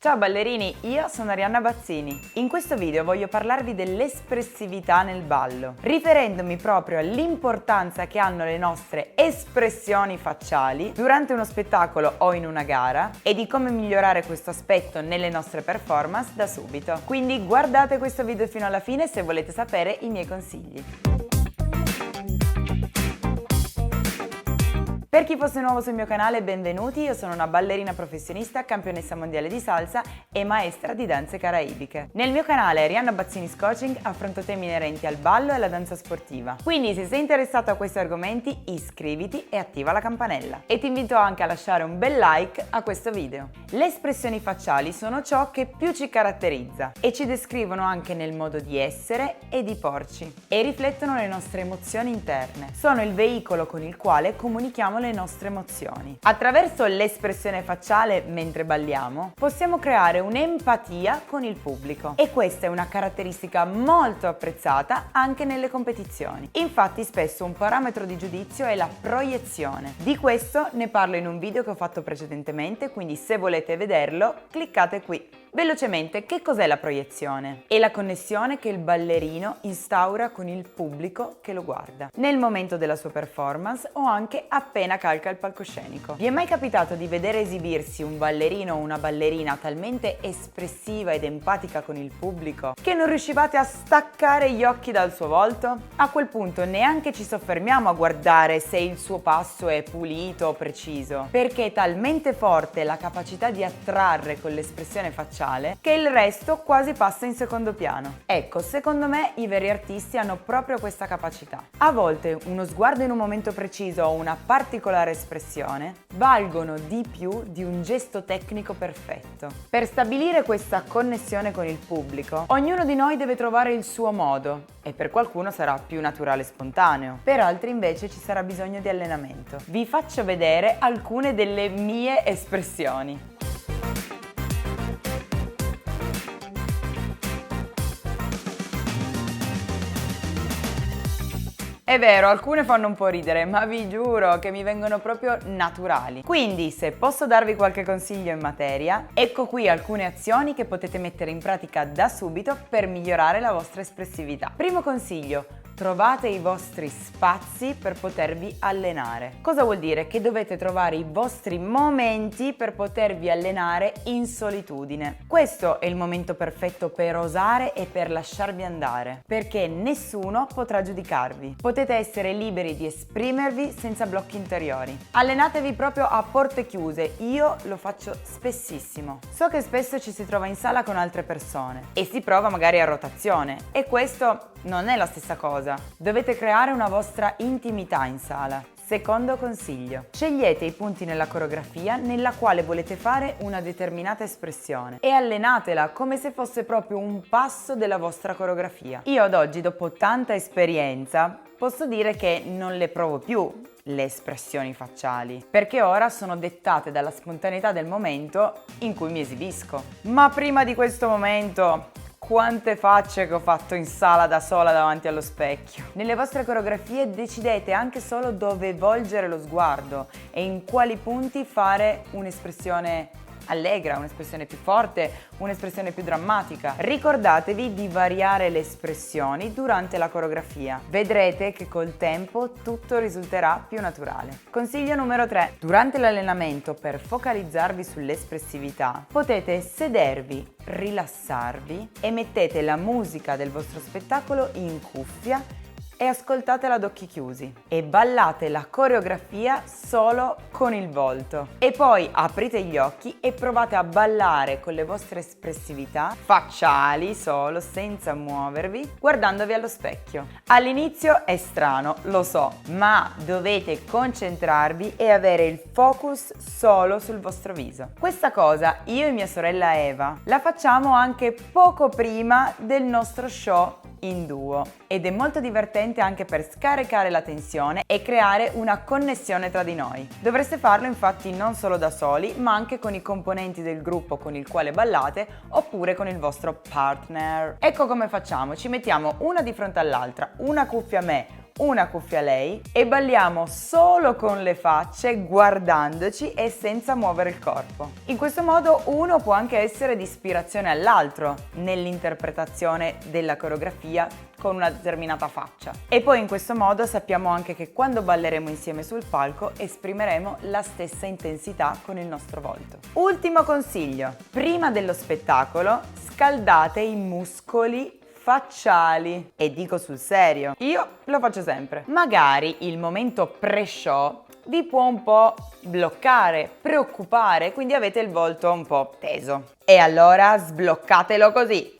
Ciao ballerini, io sono Arianna Bazzini. In questo video voglio parlarvi dell'espressività nel ballo, riferendomi proprio all'importanza che hanno le nostre espressioni facciali durante uno spettacolo o in una gara e di come migliorare questo aspetto nelle nostre performance da subito. Quindi guardate questo video fino alla fine se volete sapere i miei consigli. Per chi fosse nuovo sul mio canale, benvenuti, io sono una ballerina professionista, campionessa mondiale di salsa e maestra di danze caraibiche. Nel mio canale Arianna Bazzini's Coaching affronto temi inerenti al ballo e alla danza sportiva. Quindi se sei interessato a questi argomenti iscriviti e attiva la campanella. E ti invito anche a lasciare un bel like a questo video. Le espressioni facciali sono ciò che più ci caratterizza e ci descrivono anche nel modo di essere e di porci e riflettono le nostre emozioni interne. Sono il veicolo con il quale comunichiamo le nostre emozioni. Attraverso l'espressione facciale mentre balliamo possiamo creare un'empatia con il pubblico e questa è una caratteristica molto apprezzata anche nelle competizioni. Infatti spesso un parametro di giudizio è la proiezione. Di questo ne parlo in un video che ho fatto precedentemente, quindi se volete vederlo cliccate qui. Velocemente, che cos'è la proiezione? È la connessione che il ballerino instaura con il pubblico che lo guarda nel momento della sua performance o anche appena calca il palcoscenico. Vi è mai capitato di vedere esibirsi un ballerino o una ballerina talmente espressiva ed empatica con il pubblico che non riuscivate a staccare gli occhi dal suo volto? A quel punto neanche ci soffermiamo a guardare se il suo passo è pulito o preciso, perché è talmente forte la capacità di attrarre con l'espressione facciale che il resto quasi passa in secondo piano. Ecco, secondo me i veri artisti hanno proprio questa capacità. A volte uno sguardo in un momento preciso o una particolare espressione valgono di più di un gesto tecnico perfetto. Per stabilire questa connessione con il pubblico, ognuno di noi deve trovare il suo modo e per qualcuno sarà più naturale e spontaneo, per altri invece ci sarà bisogno di allenamento. Vi faccio vedere alcune delle mie espressioni. È vero, alcune fanno un po' ridere, ma vi giuro che mi vengono proprio naturali. Quindi, se posso darvi qualche consiglio in materia, ecco qui alcune azioni che potete mettere in pratica da subito per migliorare la vostra espressività. Primo consiglio: trovate i vostri spazi per potervi allenare. Cosa vuol dire? Che dovete trovare i vostri momenti per potervi allenare in solitudine. Questo è il momento perfetto per osare e per lasciarvi andare, perché nessuno potrà giudicarvi. Potete essere liberi di esprimervi senza blocchi interiori. Allenatevi proprio a porte chiuse, io lo faccio spessissimo. So che spesso ci si trova in sala con altre persone e si prova magari a rotazione e questo non è la stessa cosa. Dovete creare una vostra intimità in sala. Secondo consiglio: scegliete i punti nella coreografia nella quale volete fare una determinata espressione e allenatela come se fosse proprio un passo della vostra coreografia. Io ad oggi, dopo tanta esperienza, posso dire che non le provo più le espressioni facciali, perché ora sono dettate dalla spontaneità del momento in cui mi esibisco. Ma prima di questo momento, quante facce che ho fatto in sala da sola davanti allo specchio. Nelle vostre coreografie decidete anche solo dove volgere lo sguardo e in quali punti fare un'espressione allegra, un'espressione più forte, un'espressione più drammatica. Ricordatevi di variare le espressioni durante la coreografia. Vedrete che col tempo tutto risulterà più naturale. Consiglio numero 3. Durante l'allenamento, per focalizzarvi sull'espressività, potete sedervi, rilassarvi e mettete la musica del vostro spettacolo in cuffia e ascoltatela ad occhi chiusi e ballate la coreografia solo con il volto e poi aprite gli occhi e provate a ballare con le vostre espressività facciali solo, senza muovervi, guardandovi allo specchio. All'inizio è strano, lo so, ma dovete concentrarvi e avere il focus solo sul vostro viso. Questa cosa io e mia sorella Eva la facciamo anche poco prima del nostro show in duo ed è molto divertente anche per scaricare la tensione e creare una connessione tra di noi. Dovreste farlo infatti non solo da soli, ma anche con i componenti del gruppo con il quale ballate oppure con il vostro partner. Ecco come facciamo: ci mettiamo una di fronte all'altra, una cuffia a me, una cuffia a lei e balliamo solo con le facce, guardandoci e senza muovere il corpo. In questo modo uno può anche essere di ispirazione all'altro nell'interpretazione della coreografia con una determinata faccia. E poi in questo modo sappiamo anche che quando balleremo insieme sul palco esprimeremo la stessa intensità con il nostro volto. Ultimo consiglio: prima dello spettacolo scaldate i muscoli facciali. E dico sul serio, io lo faccio sempre. Magari il momento pre-show vi può un po' bloccare, preoccupare, quindi avete il volto un po' teso. E allora sbloccatelo così.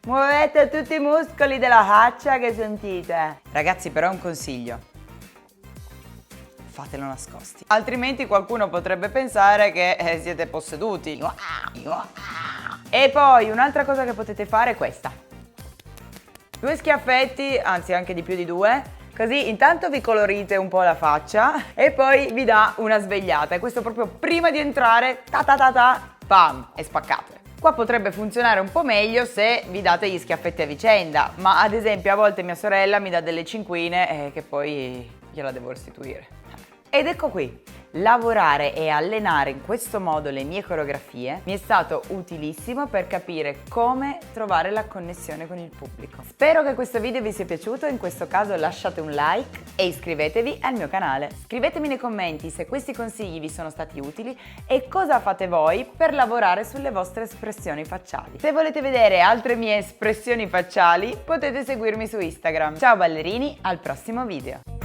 Muovete tutti i muscoli della faccia che sentite. Ragazzi, però è un consiglio: fatelo nascosti, altrimenti qualcuno potrebbe pensare che siete posseduti. E poi un'altra cosa che potete fare è questa: 2 schiaffetti, anzi anche di più di 2, così intanto vi colorite un po' la faccia e poi vi dà una svegliata. E questo proprio prima di entrare, ta ta ta ta, bam, e spaccate. Qua potrebbe funzionare un po' meglio se vi date gli schiaffetti a vicenda, ma ad esempio a volte mia sorella mi dà delle cinquine che poi gliela devo restituire. Ed ecco qui, lavorare e allenare in questo modo le mie coreografie mi è stato utilissimo per capire come trovare la connessione con il pubblico. Spero che questo video vi sia piaciuto, in questo caso lasciate un like e iscrivetevi al mio canale. Scrivetemi nei commenti se questi consigli vi sono stati utili e cosa fate voi per lavorare sulle vostre espressioni facciali. Se volete vedere altre mie espressioni facciali potete seguirmi su Instagram. Ciao ballerini, al prossimo video!